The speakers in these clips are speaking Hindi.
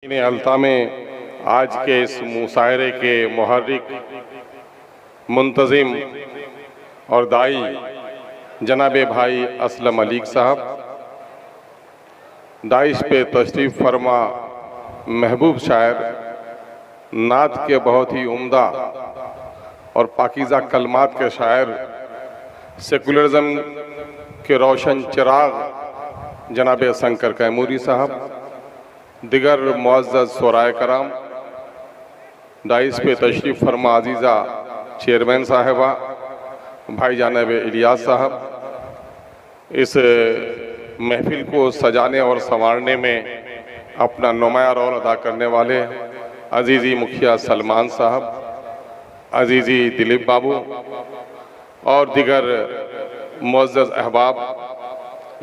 ने अल्ता में आज के इस मुशायरे के मुहर्रिक, मुंतजिम और दाई जनाब भाई असलम अलीक साहब, दाइश पे तशरीफ़ फरमा महबूब शायर, नात के बहुत ही उम्दा और पाकीज़ा कलमात के शायर, सेकुलरिज़म के रोशन चिराग जनाब शंकर कैमूरी साहब, दिगर मुअज़्ज़ज़ शोराए कराम, दाइश पे तशरीफ़ फरमा अजीज़ा चेयरमैन साहिबा, भाई जानाब इलियास साहब, इस महफिल को सजाने और संवारने में अपना नुमाया रोल अदा करने वाले अजीज़ी मुखिया सलमान साहब, अजीज़ी दिलीप बाबू और दिगर मुअज़्ज़ज़ अहबाब,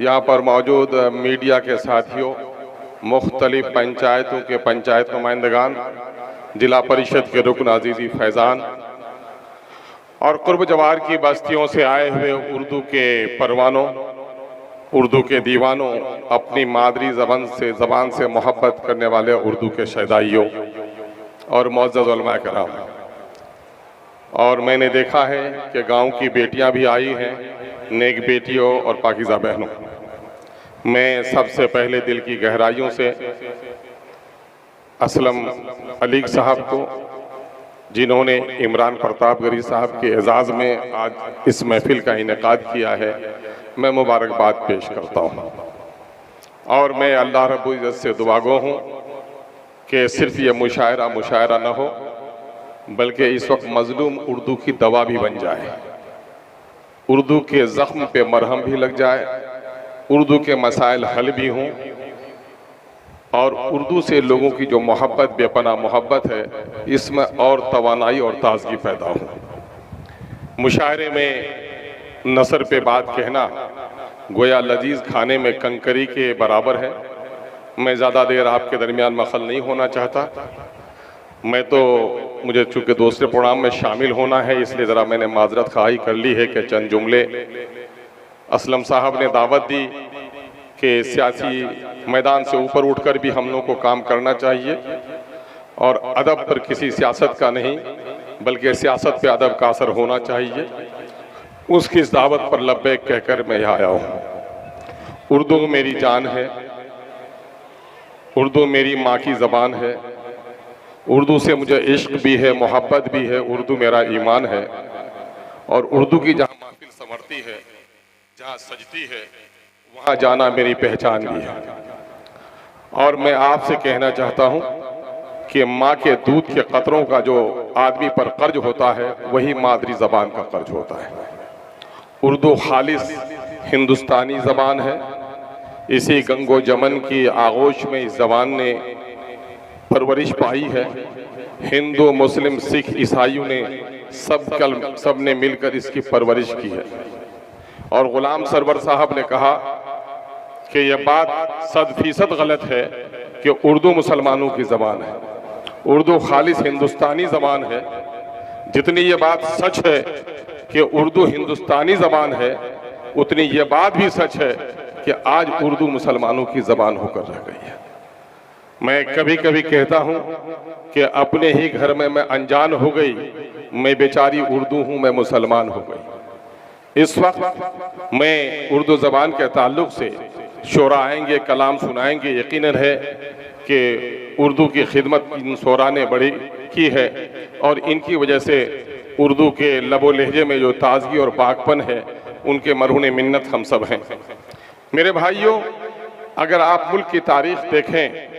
यहाँ पर मौजूद मीडिया के साथियों, मुख्तलिफ पंचायतों के पंचायत नुमाइंदगान, जिला परिषद के रुकन अजीज़ी फैज़ान और कुर्ब जवार की बस्तियों से आए हुए उर्दू के परवानों, उर्दू के दीवानों, अपनी मादरी ज़बान से मोहब्बत करने वाले उर्दू के शहदाइयों और मुअज़्ज़ज़ उलमा कराम। और मैंने देखा है कि गांव की बेटियां भी आई हैं, नेक बेटियों और पाकीज़ा बहनों। मैं सबसे पहले दिल की गहराइयों से असलम अलीक साहब को, जिन्होंने इमरान प्रतापगढ़ी साहब के एजाज़ में आज इस महफिल का इनेकाद किया है, मैं मुबारकबाद पेश करता हूँ। और मैं अल्लाह रब्बुल इज़्ज़त से दुआगो हूँ कि सिर्फ ये मुशायरा न हो, बल्कि इस वक्त मज़लूम उर्दू की दवा भी बन जाए, उर्दू के ज़ख्म पे मरहम भी लग जाए, उर्दू के मसाइल हल भी हों और उर्दू से लोगों की जो मोहब्बत, बेपनाह मोहब्बत है, इसमें और तवानाई और ताज़गी पैदा हो। मुशायरे में नसर पे बात कहना गोया लजीज खाने में कंकरी के बराबर है। मैं ज़्यादा देर आपके दरमियान मखल नहीं होना चाहता। मुझे चूँकि दूसरे प्रोग्राम में शामिल होना है, इसलिए ज़रा मैंने माजरत ख्वाही कर ली है कि चंद जुमले असलम साहब ने दावत दी कि सियासी मैदान से ऊपर उठकर भी हम लोग को काम करना चाहिए और अदब पर किसी सियासत का नहीं, बल्कि सियासत पे अदब का असर होना चाहिए। उसकी इस दावत पर लब्बैक कहकर मैं यहाँ आया हूँ। उर्दू मेरी जान है, उर्दू मेरी माँ की ज़बान है, उर्दू से मुझे इश्क भी है, मोहब्बत भी है, उर्दू मेरा ईमान है। और उर्दू की जहाँ महफिल संवरती है, जहाँ सजती है, वहाँ जाना मेरी पहचान भी है। और मैं आपसे कहना चाहता हूँ कि माँ के दूध के कतरों का जो आदमी पर कर्ज होता है, वही मादरी ज़बान का कर्ज होता है। उर्दू खालिस हिंदुस्तानी ज़बान है। इसी गंगो जमन की आगोश में इस ज़बान ने परवरिश पाई है। हिंदू, मुस्लिम, सिख, ईसाइयों ने सब ने मिलकर इसकी परवरिश की है। और गुलाम सरवर साहब ने कहा कि यह बात 100% गलत है कि उर्दू मुसलमानों की ज़बान है, उर्दू खालिस हिंदुस्तानी ज़बान है। जितनी ये बात सच है कि उर्दू हिंदुस्तानी ज़बान है, उतनी ये बात भी सच है कि आज उर्दू मुसलमानों की ज़बान होकर रह गई है। मैं कभी कभी कहता हूँ कि अपने ही घर में मैं अनजान हो गई, मैं बेचारी उर्दू हूँ, मैं मुसलमान हो गई। इस वक्त मैं उर्दू ज़बान के ताल्लुक़ से शोरा आएंगे, कलाम सुनाएंगे। यकीनन है कि उर्दू की खिदमत इन शोरा ने बड़ी की है और इनकी वजह से उर्दू के लबो लहजे में जो ताज़गी और पाकपन है, उनके मरहून मिन्नत हम सब हैं। मेरे भाइयों, अगर आप मुल्क की तारीख़ देखें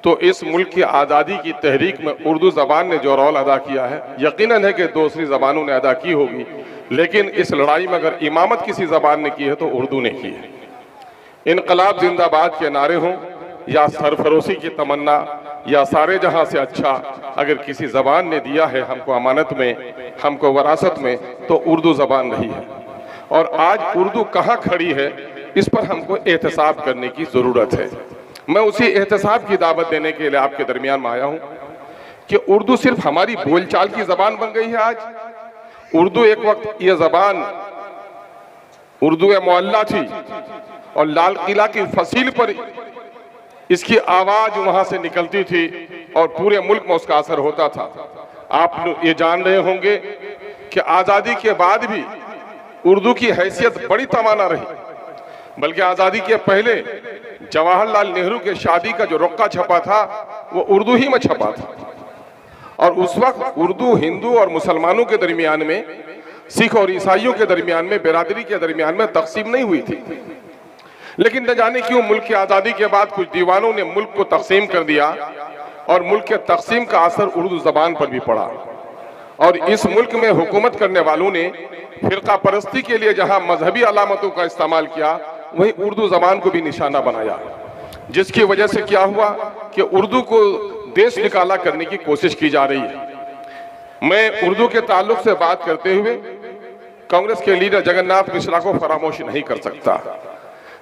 तो इस मुल्क की आज़ादी की तहरीक में उर्दू ज़बान ने जो रोल अदा किया है, यकीनन है कि दूसरी ज़बानों ने अदा की होगी, लेकिन इस लड़ाई में अगर इमामत किसी ज़बान ने की है तो उर्दू ने की है। इनकलाब जिंदाबाद के नारे हों या सरफरोशी की तमन्ना या सारे जहां से अच्छा अगर किसी ज़बान ने दिया है हमको अमानत में, हमको वरासत में, तो उर्दू ज़बान रही है। और आज उर्दू कहाँ खड़ी है, इस पर हमको एहतसाब करने की ज़रूरत है। मैं उसी एहतसाब की दावत देने के लिए आपके दरमियान में आया हूँ कि उर्दू सिर्फ हमारी बोलचाल की ज़बान बन गई है। आज उर्दू एक वक्त ये ज़बान उर्दू मोहल्ला थी और लाल किला की फसील पर इसकी आवाज वहां से निकलती थी और पूरे मुल्क में उसका असर होता था। आप ये जान रहे होंगे कि आजादी के बाद भी उर्दू की हैसियत बड़ी तवाना रही, बल्कि आजादी के पहले जवाहरलाल नेहरू के शादी का जो रुक्का छपा था वो उर्दू ही में छपा था। और उस वक्त उर्दू हिंदू और मुसलमानों के दरमियान में, सिख और ईसाइयों के दरमियान में, बिरादरी के दरमियान में तकसीम नहीं हुई थी। लेकिन न जाने क्यों मुल्क की आजादी के बाद कुछ दीवानों ने मुल्क को तकसीम कर दिया और मुल्क के तकसीम का असर उर्दू जबान पर भी पड़ा। और इस मुल्क में हुकूमत करने वालों ने फिरका परस्ती के लिए जहां मजहबी अलामतों का इस्तेमाल किया, वहीं उर्दू जबान को भी निशाना बनाया, जिसकी वजह से क्या हुआ कि उर्दू को देश निकाला करने की कोशिश की जा रही है। मैं उर्दू के ताल्लुक से बात करते हुए कांग्रेस के लीडर जगन्नाथ मिश्रा को फरामोश नहीं कर सकता,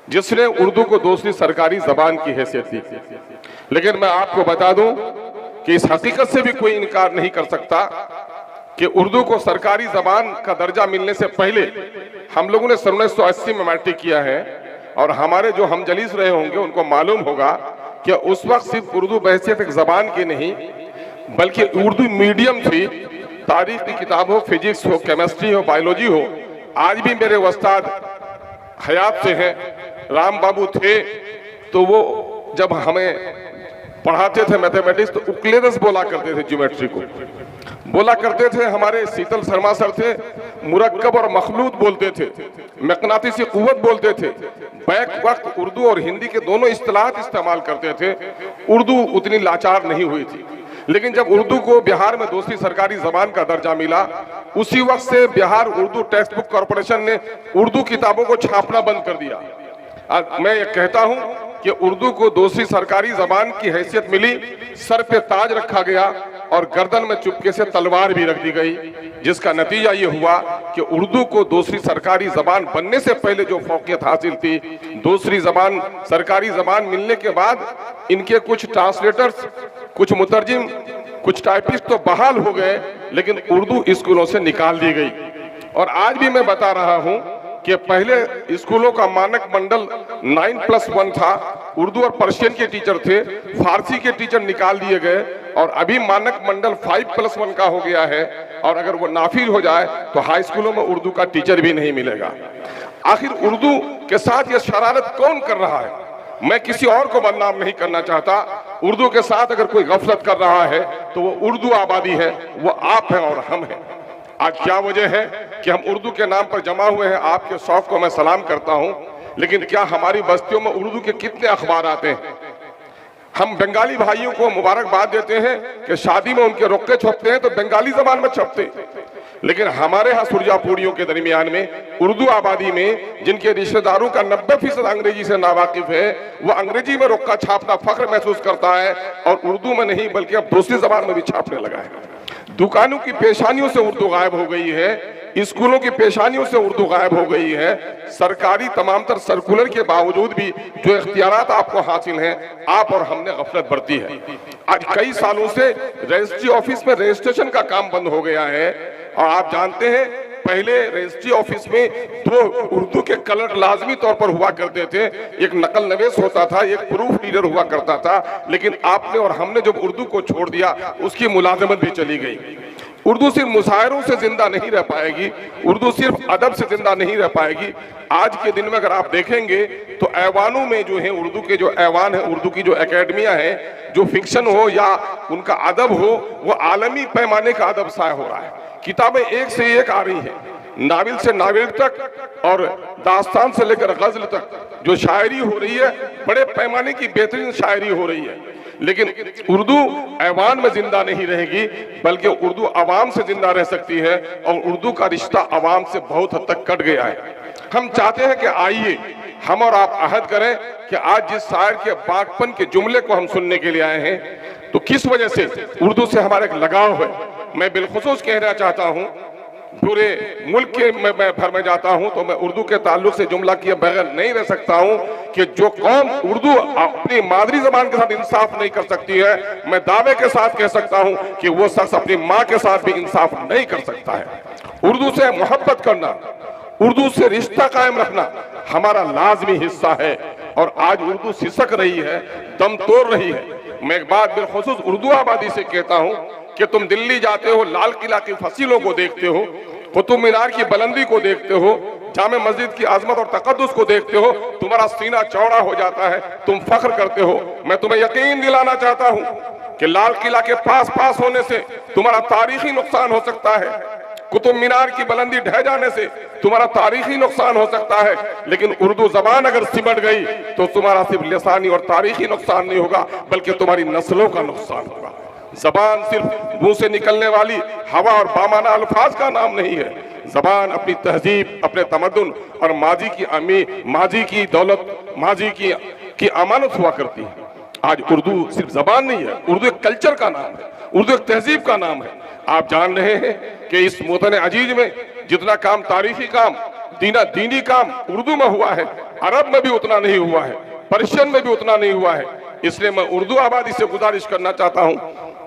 जिसने उर्दू को दूसरी सरकारी जबान की हैसियत दी। लेकिन मैं आपको बता दूं कि इस हकीकत से भी कोई इनकार नहीं कर सकता कि उर्दू को सरकारी जबान का दर्जा मिलने से पहले हम लोगों ने सन 1980 में मैट्रिक किया है, और हमारे जो हमजलीस रहे होंगे उनको मालूम होगा कि उस वक्त सिर्फ उर्दू बहैसियत एक जबान की नहीं, बल्कि उर्दू मीडियम थी। तारीख की किताब हो, फिजिक्स हो, केमिस्ट्री हो, बायोलॉजी हो। आज भी मेरे उस्ताद हयात से हैं, राम बाबू थे, तो वो जब हमें पढ़ाते थे मैथमेटिक्स तो उक्लेदस बोला करते थे, ज्योमेट्री को बोला करते थे। हमारे शीतल शर्मा सर थे, मुरक्कब और मखलूत बोलते थे, मकनातीसी कुव्वत बोलते थे। बैक वक्त उर्दू और हिंदी के दोनों इस्तिलाहात इस्तेमाल करते थे। उर्दू उतनी लाचार नहीं हुई थी। लेकिन जब उर्दू को बिहार में दूसरी सरकारी जबान का दर्जा मिला, उसी वक्त से Bihar Urdu text book corporation ने उर्दू किताबों को छापना बंद कर दिया। आज मैं ये कहता हूं कि उर्दू को दूसरी सरकारी जबान की हैसियत मिली, सर पे ताज रखा गया और गर्दन में चुपके से तलवार भी रख दी गई, जिसका नतीजा ये हुआ कि उर्दू को दूसरी सरकारी जबान बनने से पहले जो फौकियत हासिल थी, दूसरी जबान सरकारी जबान मिलने के बाद इनके कुछ ट्रांसलेटर्स, कुछ मुतरजिम, कुछ टाइपिस्ट तो बहाल हो गए, लेकिन उर्दू स्कूलों से निकाल दी गई। और आज भी मैं बता रहा हूं कि पहले स्कूलों का मानक मंडल 9+1 था, उर्दू और पर्शियन के टीचर थे, फारसी के टीचर निकाल दिए गए, और अभी मानक मंडल 5+1 का हो गया है। और अगर वो नाफिज हो जाए तो हाई स्कूलों में उर्दू का टीचर भी नहीं मिलेगा। आखिर उर्दू के साथ ये शरारत कौन कर रहा है? मैं किसी और को बदनाम नहीं करना चाहता। उर्दू के साथ अगर कोई गफलत कर रहा है तो वो उर्दू आबादी है, वो आप हैं और हम हैं। आज क्या वजह है कि हम उर्दू के नाम पर जमा हुए हैं? आपके शौक को मैं सलाम करता हूं, लेकिन क्या हमारी बस्तियों में उर्दू के कितने अखबार आते हैं? हम बंगाली भाइयों को मुबारकबाद देते हैं कि शादी में उनके रुक्के छपते हैं तो बंगाली जबान में छपते, लेकिन हमारे यहाँ सुरजापुरियों के दरमियान में उर्दू आबादी में जिनके रिश्तेदारों का 90% अंग्रेजी से नावाकिफ है, वो अंग्रेजी में रुक्का छापना फख्र महसूस करता है और उर्दू में नहीं बल्कि अब दूसरी जबान में भी छापने लगा है। दुकानों की पेशानियों से उर्दू गायब हो गई है, स्कूलों की पेशानियों से उर्दू गायब हो गई है। सरकारी तमाम तर सर्कुलर के बावजूद भी जो इख्तियारात आपको हासिल हैं, आप और हमने गफलत बरती है। आज कई सालों से रजिस्ट्री ऑफिस में रजिस्ट्रेशन का काम बंद हो गया है, और आप जानते हैं पहले रजिस्ट्री ऑफिस में 2 उर्दू के कलर लाजमी तौर पर हुआ करते थे, एक नकल नवेश होता था, एक प्रूफ रीडर हुआ करता था। लेकिन आपने और हमने जब उर्दू को छोड़ दिया, उसकी मुलाजमत भी चली गई। उर्दू सिर्फ मुशायरों से जिंदा नहीं रह पाएगी, उर्दू सिर्फ अदब से जिंदा नहीं रह पाएगी। आज के दिन में अगर आप देखेंगे तो ऐवानों में जो है, उर्दू के जो ऐवान है, उर्दू की जो एकेडमियां हैं, जो फिक्शन हो या उनका अदब हो, वो आलमी पैमाने का अदब शाया हो रहा है। किताबें एक से एक आ रही हैं, नाविल से नाविल तक और दास्तान से लेकर गजल तक जो शायरी हो रही है, बड़े पैमाने की बेहतरीन शायरी हो रही है। लेकिन उर्दू ऐवान में जिंदा नहीं रहेगी, बल्कि उर्दू अवाम से जिंदा रह सकती है, और उर्दू का रिश्ता अवाम से बहुत हद तक कट गया है। हम चाहते हैं कि आइए हम और आप अहद करें कि आज जिस शायर के बागपन के जुमले को हम सुनने के लिए आए हैं, तो किस वजह से उर्दू से हमारा एक लगाव है। मैं बिलखुसूस कहना चाहता हूं, पूरे मुल्क के मैं भर में जाता हूं तो मैं उर्दू के ताल्लुक से जुमला किए बगैर नहीं रह सकता हूं कि जो कौम उर्दू अपनी मादरी जबान के साथ इंसाफ नहीं कर सकती है, मैं दावे के साथ कह सकता हूं कि वो शख्स अपनी माँ के साथ भी इंसाफ नहीं कर सकता है। उर्दू से मोहब्बत करना, उर्दू से रिश्ता कायम रखना हमारा लाजमी हिस्सा है। और आज उर्दू सिसक रही है, दम तोड़ रही है। मैं एक बात बिलखुसूस उर्दू आबादी से कहता हूं कि तुम दिल्ली जाते हो, लाल किला की फसीलों को देखते हो, कुतुब मीनार की बुलंदी को देखते हो, जामे मस्जिद की आजमत और तकद्दुस को देखते हो, तुम्हारा सीना चौड़ा हो जाता है, तुम फख्र करते हो। मैं तुम्हें यकीन दिलाना चाहता हूं कि लाल किला के पास होने से तुम्हारा तारीखी नुकसान हो सकता है, कुतुब मीनार की बुलंदी ढह जाने से तुम्हारा तारीखी नुकसान हो सकता है, लेकिन उर्दू जबान अगर सिमट गई तो तुम्हारा सिर्फ लिसानी और तारीखी नुकसान नहीं होगा, बल्कि तुम्हारी नस्लों का नुकसान होगा। जबान सिर्फ मुंह से निकलने वाली हवा और बामाना अल्फाज का नाम नहीं है। जबान अपनी तहजीब, अपने तमद्दुन और माजी की दौलत, माजी की अमानत हुआ करती है। आज उर्दू सिर्फ जबान नहीं है, उर्दू एक कल्चर का नाम है, उर्दू एक तहजीब का नाम है। आप जान रहे हैं कि इस मोतन अजीज में जितना काम तारीखी काम, दीनी काम उर्दू में हुआ है, अरब में भी उतना नहीं हुआ है, पर्शियन में भी उतना नहीं हुआ है। इसलिए मैं उर्दू आबादी से गुजारिश करना चाहता हूं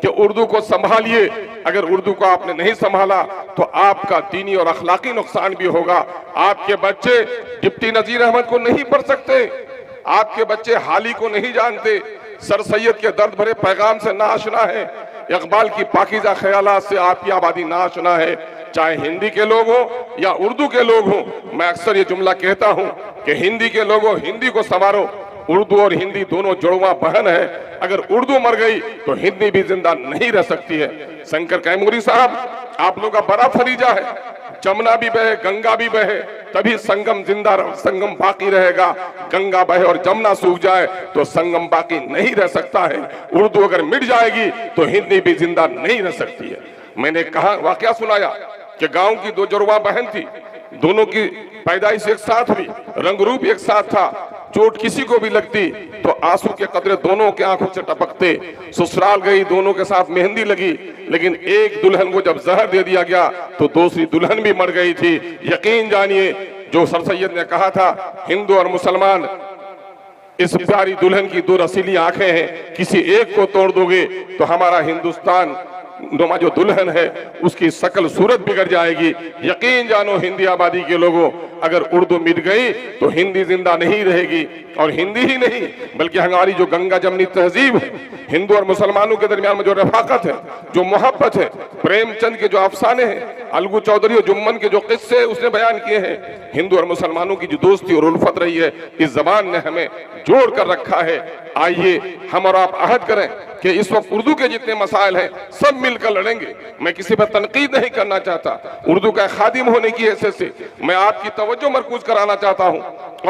कि उर्दू को संभालिए। अगर उर्दू को आपने नहीं संभाला तो आपका दीनी और अखलाकी नुकसान भी होगा। आपके बच्चे डिप्टी नजीर अहमद को नहीं पढ़ सकते, आपके बच्चे हाली को नहीं जानते, सर सैयद के दर्द भरे पैगाम से नाआशना है, इकबाल की पाकीज़ा ख्यालात से आपकी आबादी नाआशना है। चाहे हिंदी के लोग हो या उर्दू के लोग हो, मैं अक्सर ये जुमला कहता हूं कि हिंदी के लोगों हिंदी को संवारो। उर्दू और हिंदी दोनों जुड़वा बहन है। अगर उर्दू मर गई तो हिंदी भी जिंदा नहीं रह सकती है। शंकर कैमूरी साहब, आप लोग का बड़ा फरीजा है, जमुना भी बहे, गंगा भी बहे, तभी संगम संगम बाकी रहेगा। गंगा बहे और जमुना सूख जाए तो संगम बाकी नहीं रह सकता है। उर्दू अगर मिट जाएगी तो हिंदी भी जिंदा नहीं रह सकती है। मैंने कहा, वाकया सुनाया कि गांव की दो जुड़वा बहन थी, दोनों की पैदाइश एक साथ हुई, रंग रूप एक साथ था। चोट किसी को भी लगती तो आंसू के कतरे दोनों के आंखों से टपकते। ससुराल गई, दोनों के साथ मेहंदी लगी, लेकिन एक दुल्हन को जब जहर दे दिया गया तो दूसरी दुल्हन भी मर गई थी। यकीन जानिए, जो सर सैयद ने कहा था, हिंदू और मुसलमान इस प्यारी दुल्हन की दो रसीली आंखें हैं, किसी एक को तोड़ दोगे तो हमारा हिंदुस्तान नुमा जो दुल्हन है उसकी शकल सूरत बिगड़ जाएगी। यकीन जानो हिंदी आबादी के लोगों, अगर उर्दू मिट गई तो हिंदी जिंदा नहीं रहेगी। और हिंदी ही नहीं बल्कि हमारी जो गंगा जमनी तहजीब है, हिंदू और मुसलमानों के दरमियान में जो रफाकत है, जो मोहब्बत है, प्रेमचंद के जो अफसाने हैं, अलगू चौधरी और जुम्मन के जो किस्से उसने बयान किए हैं, हिंदू और मुसलमानों की जो दोस्ती और उल्फत रही है, इस जबान ने हमें जोड़ कर रखा है। आइए हम और आप अहद करें कि इस वक्त उर्दू के जितने मसाइल हैं सब मिलकर लड़ेंगे। मैं किसी पर तनकीद नहीं करना चाहता, उर्दू का खादिम होने की हैसियत से मैं आपकी तवज्जो मरकूज कराना चाहता हूं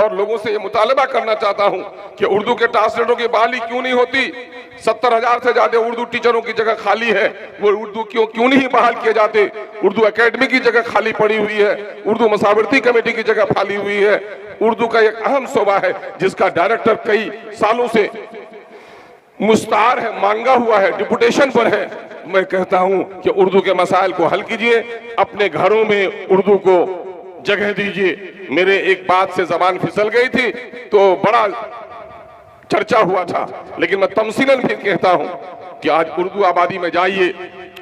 और लोगों से ये मुतालबा करना चाहता हूं कि उर्दू के ट्रांसलेटरों की बहाली क्यों नहीं होती। 70,000 से ज्यादा उर्दू टीचरों की जगह खाली है, वो उर्दू क्यों नहीं बहाल किए जाते। उर्दू एकेडमी की जगह खाली पड़ी हुई है, उर्दू मसावरती कमेटी की जगह खाली हुई है। उर्दू का एक अहम शोबा है जिसका डायरेक्टर कई सालों से मुस्तार है, मांगा हुआ है, डिपुटेशन पर है। मैं कहता हूं कि उर्दू के मसाइल को हल कीजिए, अपने घरों में उर्दू को जगह दीजिए। मेरे एक बात से जबान फिसल गई थी तो बड़ा चर्चा हुआ था, लेकिन मैं तमसीलन भी कहता हूं कि आज उर्दू आबादी में जाइए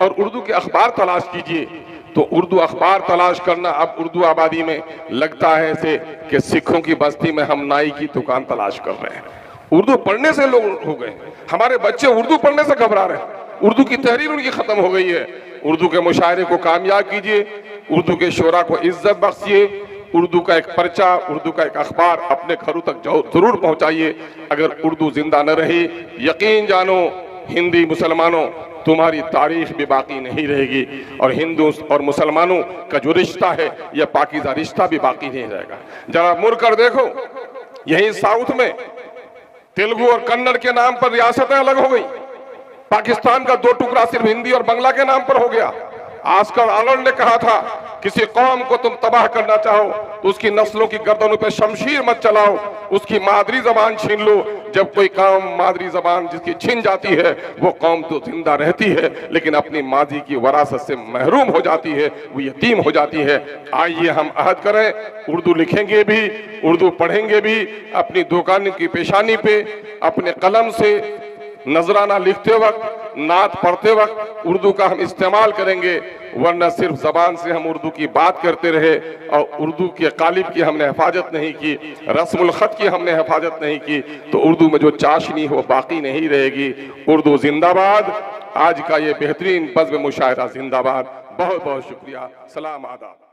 और उर्दू के अखबार तलाश कीजिए। तो उर्दू अखबार तलाश करना अब उर्दू आबादी में लगता है ऐसे कि सिखों की बस्ती में हम नाई की दुकान तलाश कर रहे हैं। उर्दू पढ़ने से लोग हो गए, हमारे बच्चे उर्दू पढ़ने से घबरा रहे हैं, उर्दू की तहरीर उनकी खत्म हो गई है। उर्दू के मुशायरे को कामयाब कीजिए, उर्दू के शोरा को इज्जत बख्शिए, उर्दू का एक पर्चा, उर्दू का एक अखबार अपने घरों तक जरूर पहुंचाइए। अगर उर्दू जिंदा न रही, यकीन जानो हिंदी मुसलमानों तुम्हारी तारीख भी बाकी नहीं रहेगी और हिंदू और मुसलमानों का जो रिश्ता है यह पाकीज़ा रिश्ता भी बाकी नहीं रहेगा। जरा मुड़ कर देखो, यही साउथ में तेलुगु और कन्नड़ के नाम पर रियासतें अलग हो गई। पाकिस्तान का दो टुकड़ा सिर्फ हिंदी और बांग्ला के नाम पर हो गया। आस्कर आनल्ड ने कहा था, किसी कौम को तुम तबाह करना चाहो तो उसकी नस्लों की गर्दनों पे शमशीर मत चलाओ, उसकी मादरी जबान छीन लो। जब कोई कौम मादरी जबान जिसकी छीन जाती है वो कौम तो जिंदा रहती है, लेकिन अपनी माजी की वरासत से महरूम हो जाती है, वो यतीम हो जाती है। आइए हम अहद करें, उर्दू लिखेंगे भी, उर्दू पढ़ेंगे भी, अपनी दुकान की पेशानी पे अपने कलम से नजराना लिखते वक्त, नात पढ़ते वक्त उर्दू का हम इस्तेमाल करेंगे, वरना सिर्फ जबान से हम उर्दू की बात करते रहे और उर्दू के कालिब की हमने हिफाजत नहीं की, रस्मुल खत की हमने हिफाजत नहीं की, तो उर्दू में जो चाशनी हो बाकी नहीं रहेगी। उर्दू जिंदाबाद। आज का ये बेहतरीन बज़्म मुशायरा जिंदाबाद। बहुत बहुत शुक्रिया। सलाम आदाब।